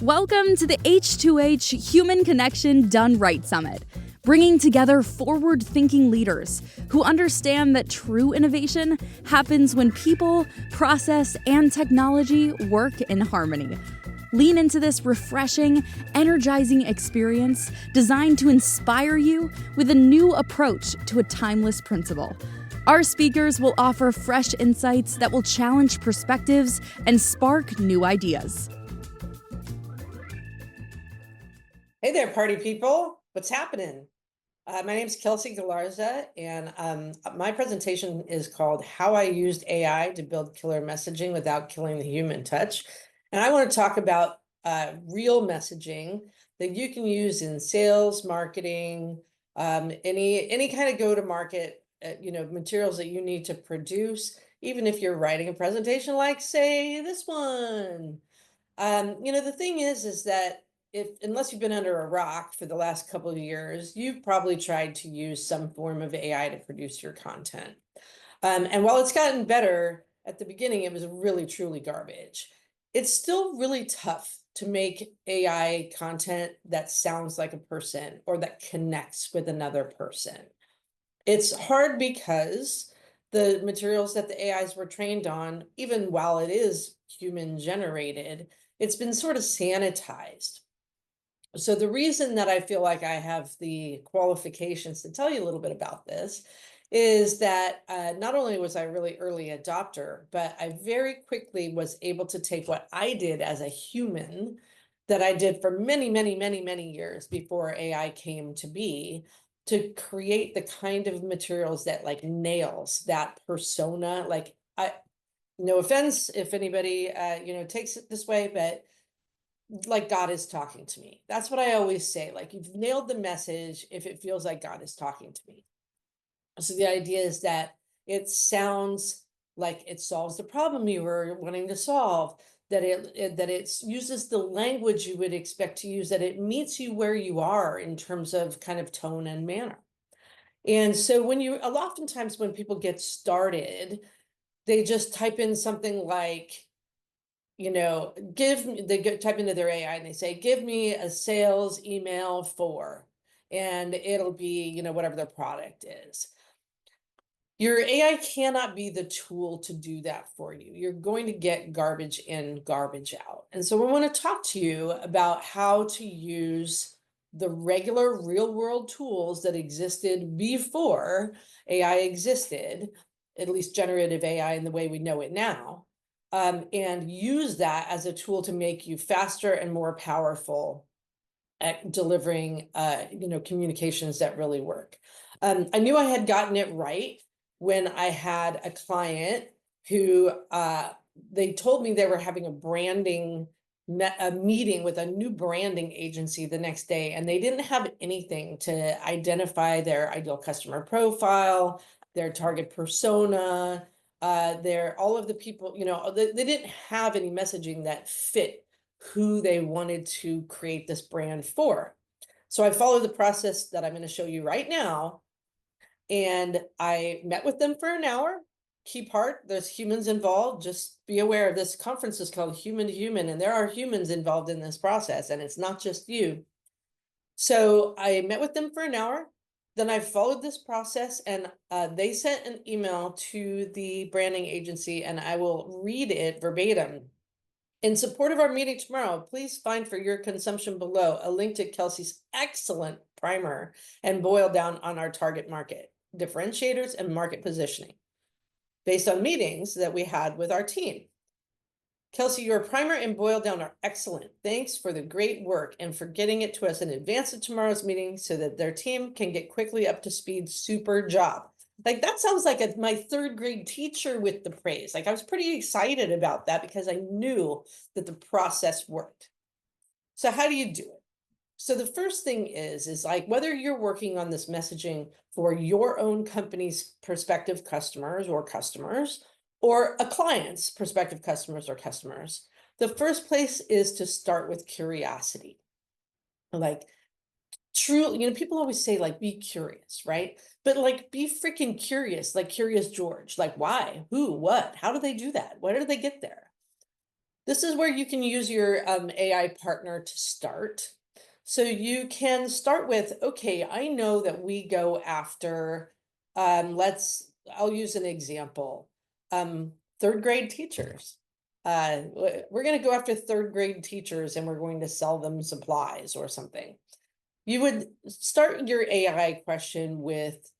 Welcome to the H2H Human Connection Done Right Summit, bringing together forward-thinking leaders who understand that true innovation happens when people, process, and technology work in harmony. Lean into this refreshing, energizing experience designed to inspire you with a new approach to a timeless principle. Our speakers will offer fresh insights that will challenge perspectives and spark new ideas. Hey there, party people. What's happening? My name is Kelsey Galarza, and my presentation is called How I Used AI to Build Killer Messaging Without Killing the Human Touch. And I want to talk about real messaging that you can use in sales, marketing, any kind of go-to-market, materials that you need to produce, even if you're writing a presentation like, say, this one. The thing is that unless you've been under a rock for the last couple of years, you've probably tried to use some form of AI to produce your content. And while it's gotten better, at the beginning, it was really, truly garbage. It's still really tough to make AI content that sounds like a person or that connects with another person. It's hard because the materials that the AIs were trained on, even while it is human generated, it's been sort of sanitized. So the reason that I feel like I have the qualifications to tell you a little bit about this is that not only was I really early adopter, but I very quickly was able to take what I did as a human that I did for many, many, many, many years before AI came to be, to create the kind of materials that like nails that persona. No offense if anybody takes it this way, but like God is talking to me. That's what I always say. Like, you've nailed the message if it feels like God is talking to me. So the idea is that it sounds like it solves the problem you were wanting to solve, that it uses the language you would expect to use, that it meets you where you are in terms of kind of tone and manner. And so oftentimes when people get started, they just type in something like, type into their AI and they say, give me a sales email for, and it'll be, whatever their product is. Your AI cannot be the tool to do that for you. You're going to get garbage in, garbage out. And so we want to talk to you about how to use the regular real world tools that existed before AI existed, at least generative AI in the way we know it now. And use that as a tool to make you faster and more powerful at delivering, communications that really work. I knew I had gotten it right when I had a client who they told me they were having a meeting with a new branding agency the next day, and they didn't have anything to identify their ideal customer profile, their target persona, all of the people, they didn't have any messaging that fit who they wanted to create this brand for. So I followed the process that I'm going to show you right now. And I met with them for an hour. Key part, there's humans involved. Just be aware, this conference is called Human to Human, and there are humans involved in this process, and it's not just you. So I met with them for an hour. Then I followed this process, and they sent an email to the branding agency, and I will read it verbatim. In support of our meeting tomorrow, please find for your consumption below a link to Kelsey's excellent primer and boil down on our target market, differentiators, and market positioning based on meetings that we had with our team. Kelsey, your primer and boil down are excellent. Thanks for the great work and for getting it to us in advance of tomorrow's meeting so that their team can get quickly up to speed. Super job. Like, that sounds like my third grade teacher with the praise. Like, I was pretty excited about that because I knew that the process worked. So how do you do it? So the first thing is like, whether you're working on this messaging for your own company's prospective customers or a client's prospective customers or customers, the first place is to start with curiosity. Like, true, people always say, like, be curious, right? But like, be freaking curious, like Curious George. Like, why, who, what, how do they do that? Where do they get there? This is where you can use your AI partner to start. So you can start with, okay, I know that we go after, I'll use an example, third grade teachers. We're going to go after third grade teachers and we're going to sell them supplies or something. You would start your AI question with,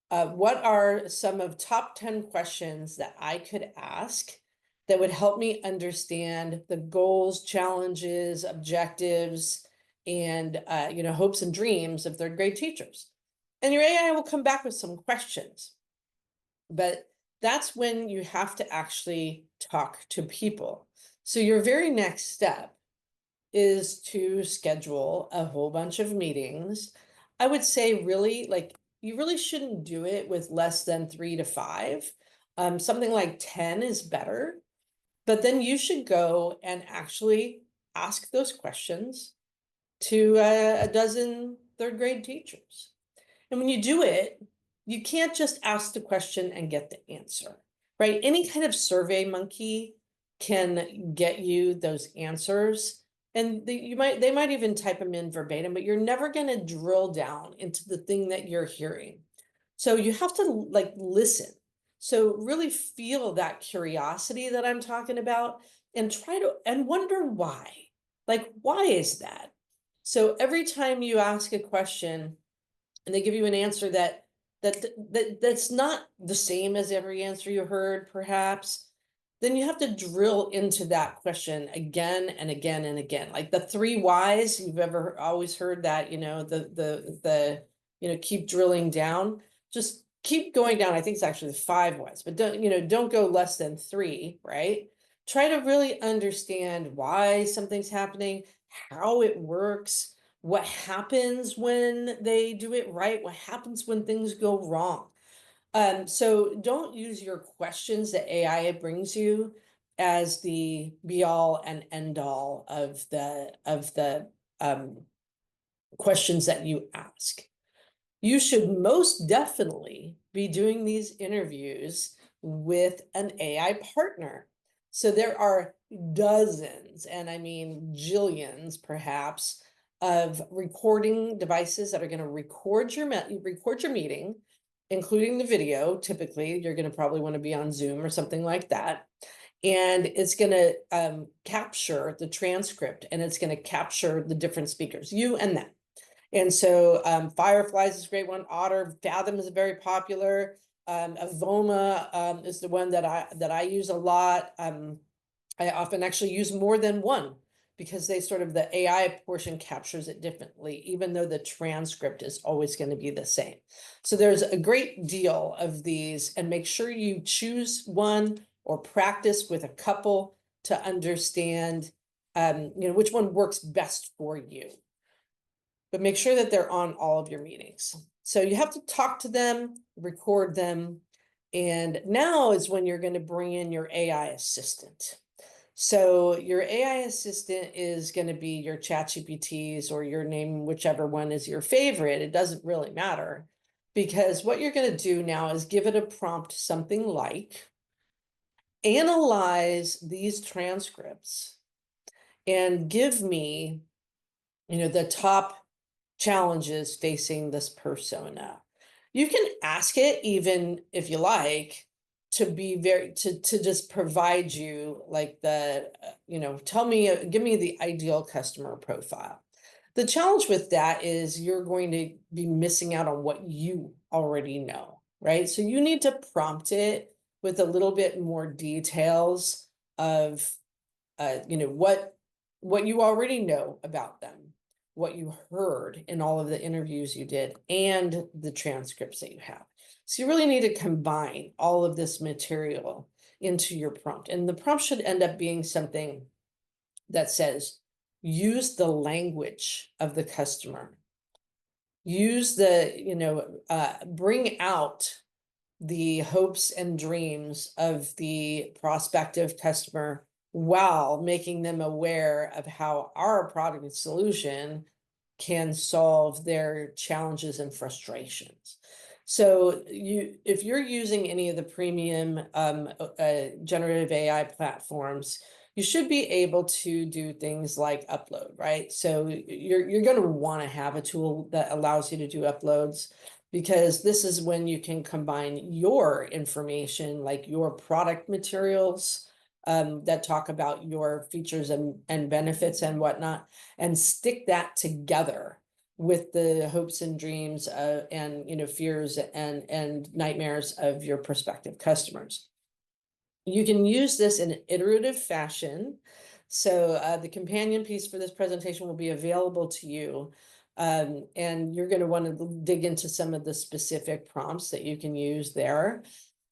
what are some of top 10 questions that I could ask that would help me understand the goals, challenges, objectives, and hopes and dreams of third grade teachers? And your AI will come back with some questions. But that's when you have to actually talk to people. So your very next step is to schedule a whole bunch of meetings. I would say really, like, you really shouldn't do it with less than 3 to 5. Something like 10 is better. But then you should go and actually ask those questions to a dozen third grade teachers. And when you do it, you can't just ask the question and get the answer, right? Any kind of survey monkey can get you those answers. And they might even type them in verbatim, but you're never going to drill down into the thing that you're hearing. So you have to like listen. So really feel that curiosity that I'm talking about and try to and wonder why. Like, why is that? So every time you ask a question and they give you an answer that's not the same as every answer you heard, perhaps, then you have to drill into that question again and again and again. Like the 3 whys, you've ever always heard that, keep drilling down. Just keep going down. I think it's actually the 5 whys, but don't go less than 3, right? Try to really understand why something's happening, how it works, what happens when they do it right, what happens when things go wrong. So don't use your questions that AI brings you as the be all and end all of the questions that you ask. You should most definitely be doing these interviews with an AI partner. So there are dozens, and I mean jillions perhaps, of recording devices that are going to record your meeting, including the video. Typically, you're going to probably want to be on Zoom or something like that. And it's going to capture the transcript, and it's going to capture the different speakers, you and them. And so Fireflies is a great one. Otter, Fathom is very popular. Avoma is the one that I use a lot. I often actually use more than one because the AI portion captures it differently, even though the transcript is always going to be the same. So there's a great deal of these, and make sure you choose one or practice with a couple to understand which one works best for you. But make sure that they're on all of your meetings. So you have to talk to them, record them, and now is when you're going to bring in your AI assistant. So your AI assistant is going to be your ChatGPTs or your name, whichever one is your favorite. It doesn't really matter, because what you're going to do now is give it a prompt, something like, analyze these transcripts and give me, the top challenges facing this persona. You can ask it, even if you like, to be to just provide you like give me the ideal customer profile. The challenge with that is you're going to be missing out on what you already know, right? So you need to prompt it with a little bit more details of what you already know about them, what you heard in all of the interviews you did, and the transcripts that you have. So you really need to combine all of this material into your prompt. And the prompt should end up being something that says, use the language of the customer. Use bring out the hopes and dreams of the prospective customer while making them aware of how our product and solution can solve their challenges and frustrations. So if you're using any of the premium generative AI platforms, you should be able to do things like upload, right? So you're going to want to have a tool that allows you to do uploads, because this is when you can combine your information, like your product materials, that talk about your features and benefits and whatnot, and stick that together with the hopes and dreams and fears and nightmares of your prospective customers. You can use this in an iterative fashion. So the companion piece for this presentation will be available to you. And you're going to want to dig into some of the specific prompts that you can use there,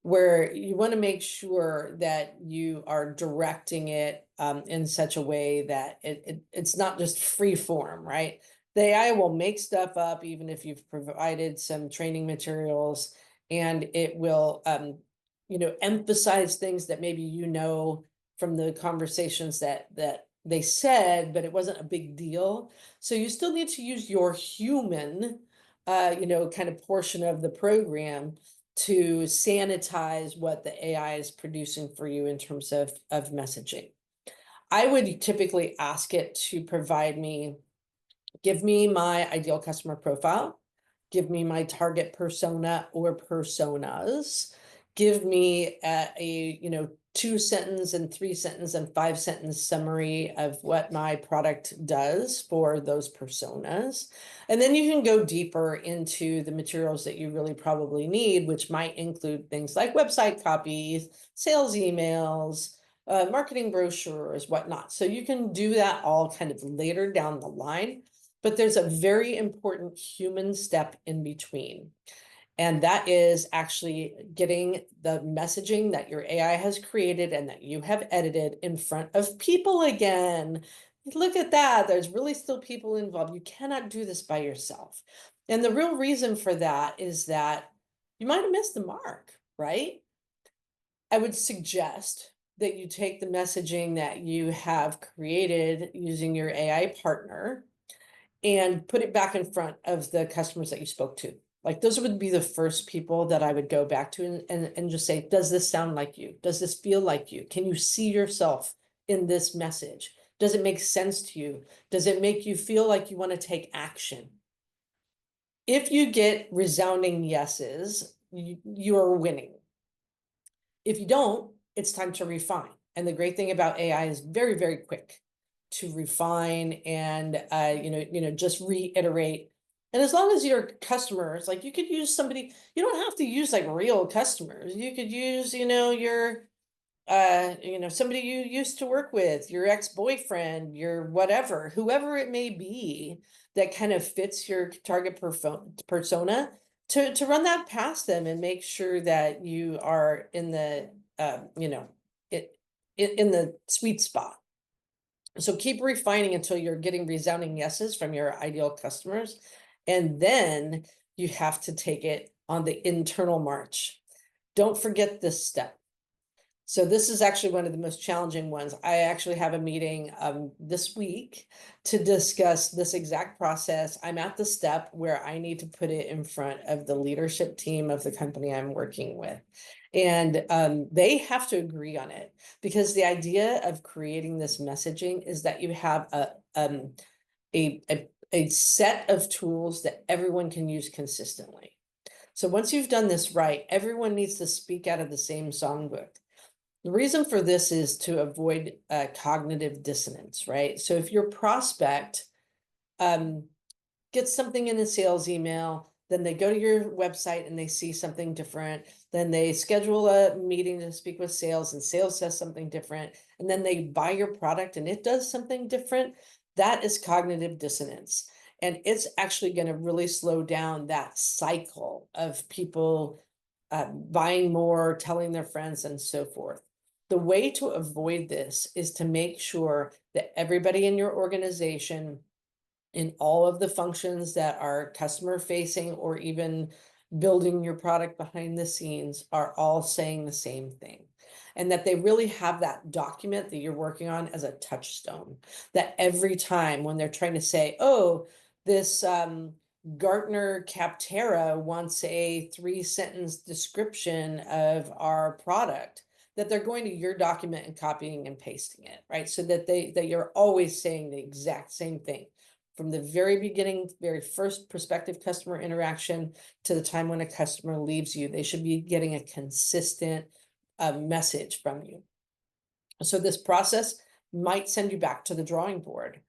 where you want to make sure that you are directing it in such a way that it's not just free form, right? The AI will make stuff up, even if you've provided some training materials, and it will emphasize things that maybe from the conversations that they said, but it wasn't a big deal. So you still need to use your human kind of portion of the program to sanitize what the AI is producing for you in terms of messaging. I would typically ask it to give me my ideal customer profile, give me my target persona or personas, give me a 2-sentence and 3-sentence and 5-sentence summary of what my product does for those personas. And then you can go deeper into the materials that you really probably need, which might include things like website copies, sales emails, marketing brochures, whatnot. So you can do that all kind of later down the line. But there's a very important human step in between. And that is actually getting the messaging that your AI has created and that you have edited in front of people again. Look at that. There's really still people involved. You cannot do this by yourself. And the real reason for that is that you might have missed the mark, right? I would suggest that you take the messaging that you have created using your AI partner and put it back in front of the customers that you spoke to. Like, those would be the first people that I would go back to and just say, does this sound like you? Does this feel like you? Can you see yourself in this message? Does it make sense to you? Does it make you feel like you want to take action? If you get resounding yeses, you are winning. If you don't, it's time to refine. And the great thing about AI is very, very quick to refine and just reiterate. And as long as your customers, like, you could use somebody, you don't have to use like real customers. You could use your somebody you used to work with, your ex-boyfriend, your whatever, whoever it may be, that kind of fits your target persona, to run that past them and make sure that you are in the in the sweet spot. So keep refining until you're getting resounding yeses from your ideal customers. And then you have to take it on the internal march. Don't forget this step. So this is actually one of the most challenging ones. I actually have a meeting this week to discuss this exact process. I'm at the step where I need to put it in front of the leadership team of the company I'm working with. And they have to agree on it, because the idea of creating this messaging is that you have a set of tools that everyone can use consistently. So once you've done this right, everyone needs to speak out of the same songbook. The reason for this is to avoid cognitive dissonance, right? So if your prospect gets something in a sales email, then they go to your website and they see something different, then they schedule a meeting to speak with sales and sales says something different, and then they buy your product and it does something different, that is cognitive dissonance. And it's actually going to really slow down that cycle of people buying more, telling their friends, and so forth. The way to avoid this is to make sure that everybody in your organization, in all of the functions that are customer facing or even building your product behind the scenes, are all saying the same thing. And that they really have that document that you're working on as a touchstone. That every time when they're trying to say, oh, this Gartner Capterra wants a 3-sentence description of our product, that they're going to your document and copying and pasting it, right? So that that you're always saying the exact same thing from the very beginning, very first prospective customer interaction to the time when a customer leaves you. They should be getting a consistent message from you. So this process might send you back to the drawing board.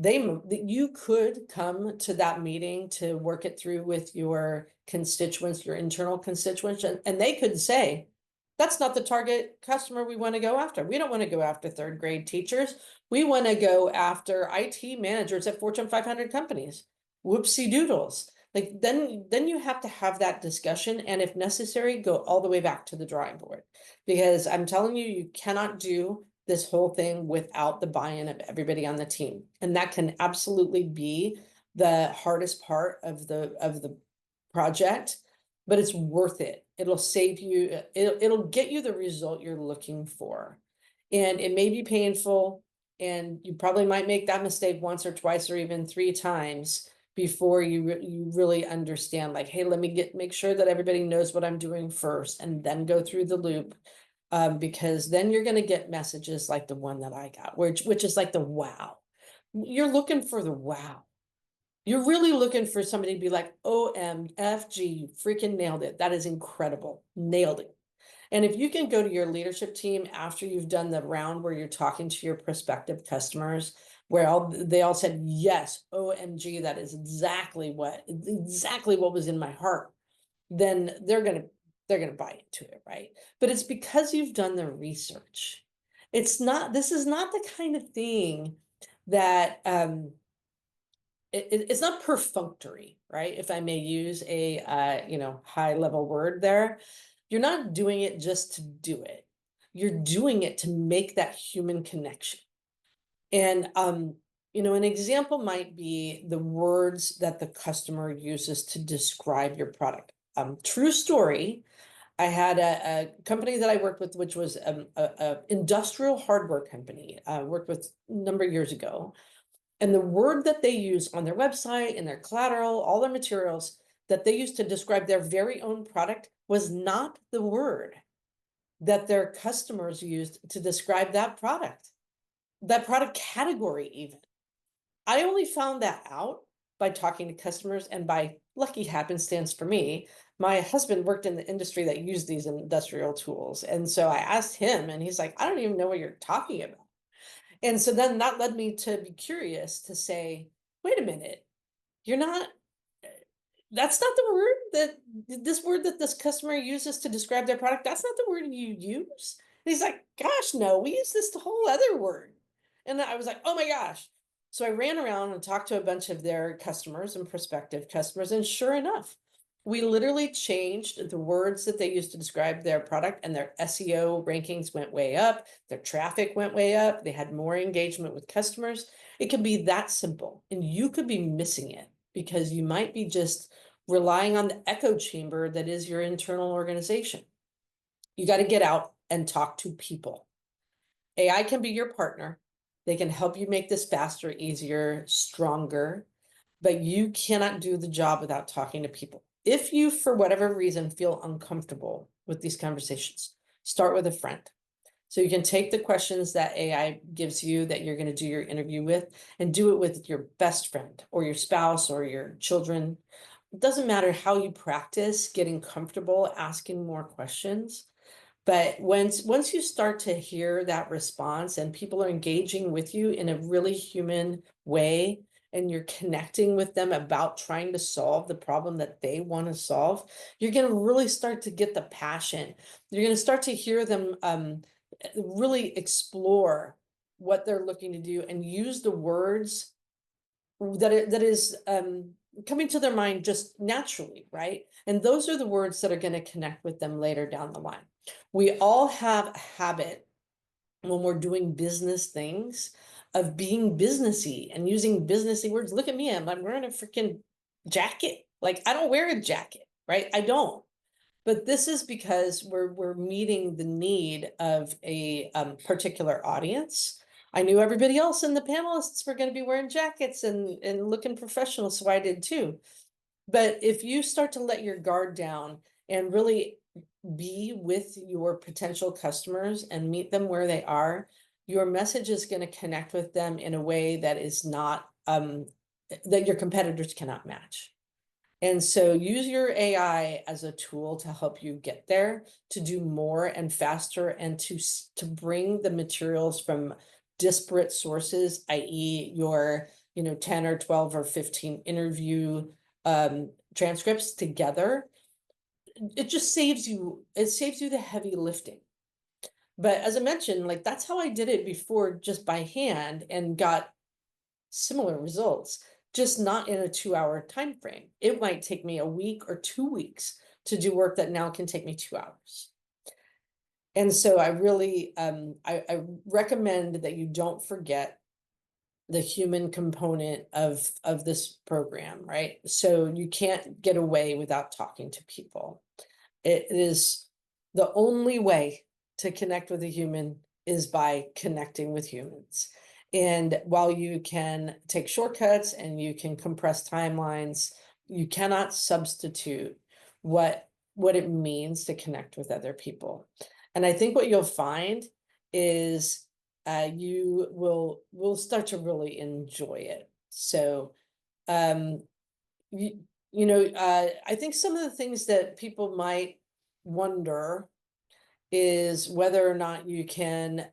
You could come to that meeting to work it through with your constituents, your internal constituents, and they could say, that's not the target customer we want to go after. We don't want to go after third grade teachers. We want to go after IT managers at Fortune 500 companies. Whoopsie doodles. Like then you have to have that discussion, and if necessary, go all the way back to the drawing board, because I'm telling you, you cannot do this whole thing without the buy-in of everybody on the team, and that can absolutely be the hardest part of the project, but it's worth it. It'll save you, it'll get you the result you're looking for, and it may be painful, and you probably might make that mistake once or twice or even 3 times before you really understand, like, hey, let me make sure that everybody knows what I'm doing first, and then go through the loop. Because then you're going to get messages like the one that I got, which is like the wow. You're looking for the wow. You're really looking for somebody to be like, OMFG, you freaking nailed it. That is incredible. Nailed it. And if you can go to your leadership team after you've done the round where you're talking to your prospective customers, where they all said, yes, OMG, that is exactly what was in my heart, then they're going to buy into it, right? But it's because you've done the research. This is not the kind of thing that it's not perfunctory, right? If I may use a high level word there. You're not doing it just to do it. You're doing it to make that human connection. And an example might be the words that the customer uses to describe your product. True story. I had a company that I worked with, which was a industrial hardware company. I worked with a number of years ago. And the word that they use on their website and their collateral, all their materials that they used to describe their very own product was not the word that their customers used to describe that product category even. I only found that out by talking to customers, and by lucky happenstance for me, my husband worked in the industry that used these industrial tools. And so I asked him, and he's like, I don't even know what you're talking about. And so then that led me to be curious to say, wait a minute, that's not the word that this customer uses to describe their product. That's not the word you use. And he's like, gosh, no, we use this whole other word. And I was like, oh my gosh. So I ran around and talked to a bunch of their customers and prospective customers. And sure enough, we literally changed the words that they used to describe their product, and their SEO rankings went way up. Their traffic went way up. They had more engagement with customers. It could be that simple, and you could be missing it because you might be just relying on the echo chamber that is your internal organization. You got to get out and talk to people. AI can be your partner. They can help you make this faster, easier, stronger, but you cannot do the job without talking to people. If you, for whatever reason, feel uncomfortable with these conversations, start with a friend. So you can take the questions that AI gives you that you're going to do your interview with, and do it with your best friend or your spouse or your children. It doesn't matter how you practice getting comfortable asking more questions. But once you start to hear that response and people are engaging with you in a really human way, and you're connecting with them about trying to solve the problem that they want to solve, you're going to really start to get the passion. You're going to start to hear them really explore what they're looking to do and use the words that is coming to their mind just naturally, right? And those are the words that are going to connect with them later down the line. We all have a habit when we're doing business things of being businessy and using businessy words. Look at me, I'm wearing a freaking jacket. Like, I don't wear a jacket, right? I don't. But this is because we're meeting the need of a particular audience. I knew everybody else in the panelists were going to be wearing jackets and looking professional, so I did too. But if you start to let your guard down and really be with your potential customers and meet them where they are, your message is going to connect with them in a way that is not that your competitors cannot match. And so use your AI as a tool to help you get there, to do more and faster, and to bring the materials from disparate sources, i.e. your 10 or 12 or 15 interview transcripts together. It saves you the heavy lifting. But as I mentioned, like, that's how I did it before, just by hand, and got similar results, just not in a 2-hour time frame. It might take me a week or 2 weeks to do work that now can take me 2 hours. And so I really I recommend that you don't forget the human component of this program, right? So you can't get away without talking to people. It is the only way to connect with a human is by connecting with humans. And while you can take shortcuts and you can compress timelines, you cannot substitute what it means to connect with other people. And I think what you'll find is you will start to really enjoy it. So I think some of the things that people might wonder is whether or not you can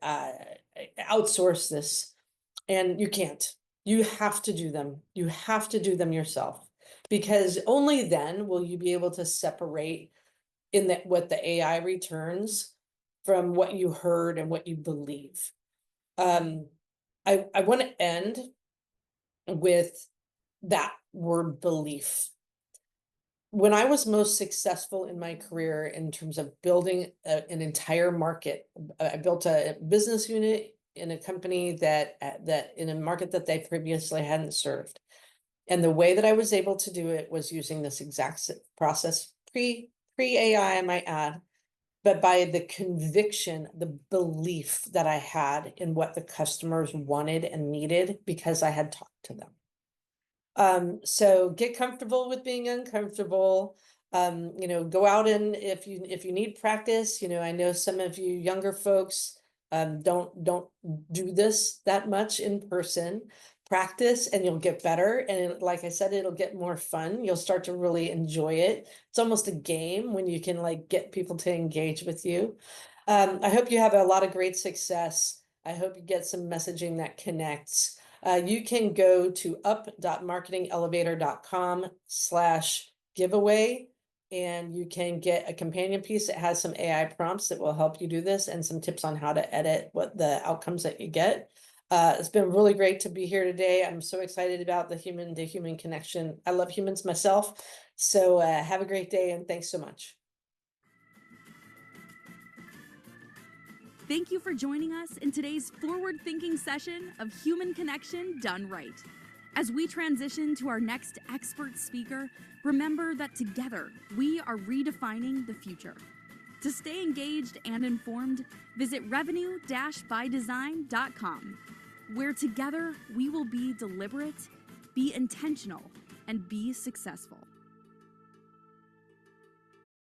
outsource this. And you can't. You have to do them. You have to do them yourself, because only then will you be able to separate in that what the AI returns from what you heard and what you believe. I want to end with that word belief. When I was most successful in my career in terms of building an entire market, I built a business unit in a company that in a market that they previously hadn't served. And the way that I was able to do it was using this exact process, pre AI, I might add, but by the conviction, the belief that I had in what the customers wanted and needed, because I had talked to them. So get comfortable with being uncomfortable. Go out, and if you need practice, I know some of you younger folks don't do this that much in person. Practice and you'll get better. And like I said, it'll get more fun. You'll start to really enjoy it. It's almost a game when you can like get people to engage with you. I hope you have a lot of great success. I hope you get some messaging that connects. You can go to up.marketingelevator.com/giveaway, and you can get a companion piece that has some AI prompts that will help you do this, and some tips on how to edit what the outcomes that you get. It's been really great to be here today. I'm so excited about the human to human connection. I love humans myself. So have a great day, and thanks so much. Thank you for joining us in today's forward-thinking session of human connection done right. As we transition to our next expert speaker, remember that together we are redefining the future. To stay engaged and informed, visit revenue-bydesign.com, where together we will be deliberate, be intentional, and be successful.